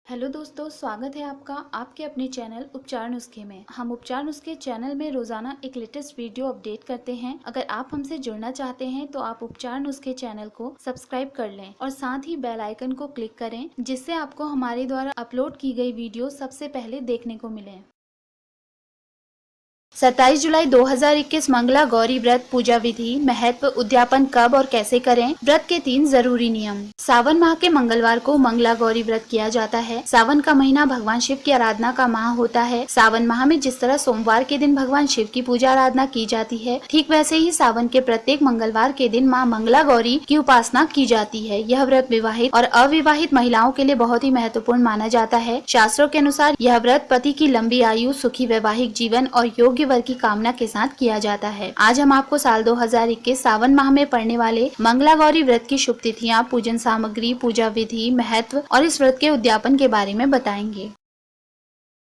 Hello दोस्तों, स्वागत है आपका आपके अपने चैनल उपचार नुस्खे में। हम उपचार नुस्खे चैनल में रोजाना एक लेटेस्ट वीडियो अपडेट करते हैं। अगर आप हमसे जुड़ना चाहते हैं तो आप उपचार नुस्खे चैनल को सब्सक्राइब कर लें और साथ ही बेल आइकन को क्लिक करें, जिससे आपको हमारे द्वारा अपलोड की गई वीडियो सबसे पहले देखने को मिले। 27 जुलाई 2021 मंगला गौरी व्रत पूजा विधि, महत्व, उद्यापन कब और कैसे करें, व्रत के 3 जरूरी नियम। सावन माह के मंगलवार को मंगला गौरी व्रत किया जाता है। सावन का महीना भगवान शिव की आराधना का माह होता है। सावन माह में जिस तरह सोमवार के दिन भगवान शिव की पूजा आराधना की जाती है, ठीक वैसे ही सावन के प्रत्येक मंगलवार के दिन माँ मंगला गौरी की उपासना की जाती है। यह व्रत विवाहित और अविवाहित महिलाओं के लिए बहुत ही महत्वपूर्ण माना जाता है। शास्त्रों के अनुसार यह व्रत पति की लंबी आयु, सुखी वैवाहिक जीवन और योग्य वर की कामना के साथ किया जाता है। आज हम आपको साल 2021 सावन माह में पड़ने वाले मंगला गौरी व्रत की शुभ तिथियां, पूजन सामग्री, पूजा विधि, महत्व और इस व्रत के उद्यापन के बारे में बताएंगे।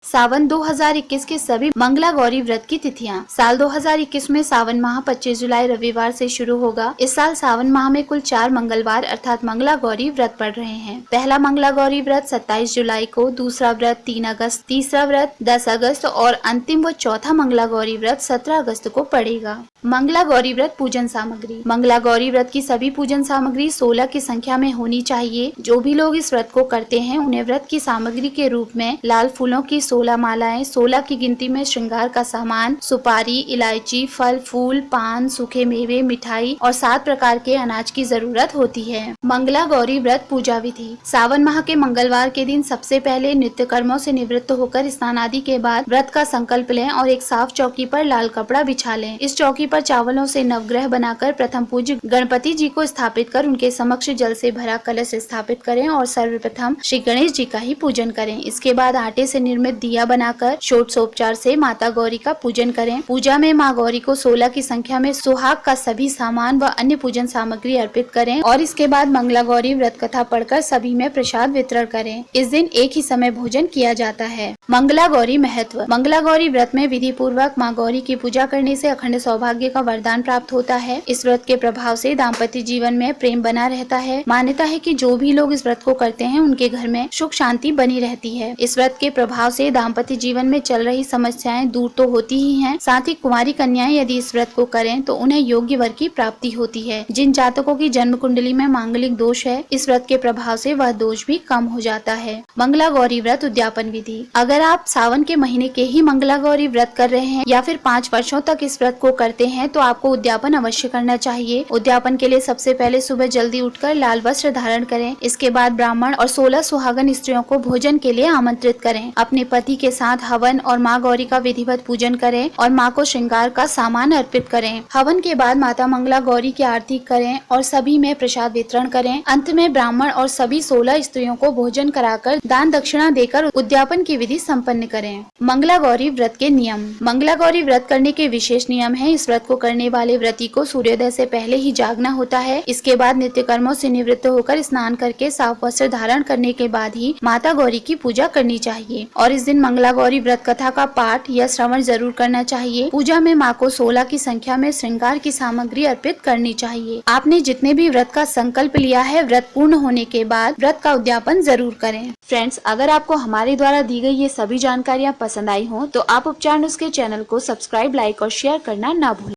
सावन 2021 के सभी मंगला गौरी व्रत की तिथियां। साल 2021 में सावन माह 25 जुलाई रविवार से शुरू होगा। इस साल सावन माह में कुल 4 मंगलवार अर्थात मंगला गौरी व्रत पड़ रहे हैं। पहला मंगला गौरी व्रत 27 जुलाई को, दूसरा व्रत 3 अगस्त, तीसरा व्रत 10 अगस्त और अंतिम व चौथा मंगला गौरी व्रत 17 अगस्त को पड़ेगा। मंगला गौरी व्रत पूजन सामग्री। मंगला गौरी व्रत की सभी पूजन सामग्री 16 की संख्या में होनी चाहिए। जो भी लोग इस व्रत को करते हैं उन्हें व्रत की सामग्री के रूप में लाल फूलों की 16 मालाएं, 16 की गिनती में श्रृंगार का सामान, सुपारी, इलायची, फल फूल, पान, सूखे मेवे, मिठाई और 7 प्रकार के अनाज की जरूरत होती है। मंगला गौरी व्रत पूजा विधि। सावन माह के मंगलवार के दिन सबसे पहले नित्य कर्मों से निवृत्त होकर स्नान आदि के बाद व्रत का संकल्प लें और एक साफ चौकी पर लाल कपड़ा बिछा लें। इस चौकी पर चावलों से नवग्रह बनाकर प्रथम पूज्य गणपति जी को स्थापित कर उनके समक्ष जल से भरा कलश स्थापित करें और सर्वप्रथम श्री गणेश जी का ही पूजन करें। इसके बाद आटे से निर्मित दिया बनाकर षोडशोपचार से माता गौरी का पूजन करें। पूजा में माँ गौरी को 16 की संख्या में सुहाग का सभी सामान व अन्य पूजन सामग्री अर्पित करें और इसके बाद मंगला गौरी व्रत कथा पढ़कर सभी में प्रसाद वितरण करें। इस दिन एक ही समय भोजन किया जाता है। मंगला गौरी महत्व। मंगला गौरी व्रत में विधि पूर्वक माँ गौरी की पूजा करने से अखंड सौभाग्य का वरदान प्राप्त होता है। इस व्रत के प्रभाव से दाम्पत्य जीवन में प्रेम बना रहता है। मान्यता है कि जो भी लोग इस व्रत को करते हैं उनके घर में सुख शांति बनी रहती है। इस व्रत के प्रभाव से दाम्पत्य जीवन में चल रही समस्याएं दूर तो होती ही हैं, साथ ही कुंवारी कन्याएं यदि इस व्रत को करें तो उन्हें योग्य वर की प्राप्ति होती है। जिन जातकों की जन्म कुंडली में मांगलिक दोष है, इस व्रत के प्रभाव से वह दोष भी कम हो जाता है। मंगला गौरी व्रत उद्यापन विधि। अगर आप सावन के महीने के ही मंगला गौरी व्रत कर रहे हैं या फिर 5 वर्षों तक इस व्रत को करते हैं तो आपको उद्यापन अवश्य करना चाहिए। उद्यापन के लिए सबसे पहले सुबह जल्दी उठकर लाल वस्त्र धारण करें। इसके बाद ब्राह्मण और 16 सुहागन स्त्रियों को भोजन के लिए आमंत्रित करें। अपने पति के साथ हवन और माँ गौरी का विधिवत पूजन करें और माँ को श्रृंगार का सामान अर्पित करें। हवन के बाद माता मंगला गौरी की आरती करें और सभी में प्रसाद वितरण करें। अंत में ब्राह्मण और सभी 16 स्त्रियों को भोजन कराकर दान दक्षिणा देकर उद्यापन की विधि संपन्न करें। मंगला गौरी व्रत के नियम। मंगला गौरी व्रत करने के विशेष नियम है। इस व्रत को करने वाले व्रती को सूर्योदय से पहले ही जागना होता है। इसके बाद नित्य कर्मों से निवृत्त होकर स्नान करके साफ वस्त्र धारण करने के बाद ही माता गौरी की पूजा करनी चाहिए और इस दिन मंगला गौरी व्रत कथा का पाठ या श्रवण जरूर करना चाहिए। पूजा में माँ को 16 की संख्या में श्रृंगार की सामग्री अर्पित करनी चाहिए। आपने जितने भी व्रत का संकल्प लिया है, व्रत पूर्ण होने के बाद व्रत का उद्यापन जरूर करें। फ्रेंड्स, अगर आपको हमारे द्वारा दी गई ये सभी जानकारियाँ पसंद आई हो तो आप उपचार नुस्खे चैनल को सब्सक्राइब, लाइक और शेयर करना ना भूलें।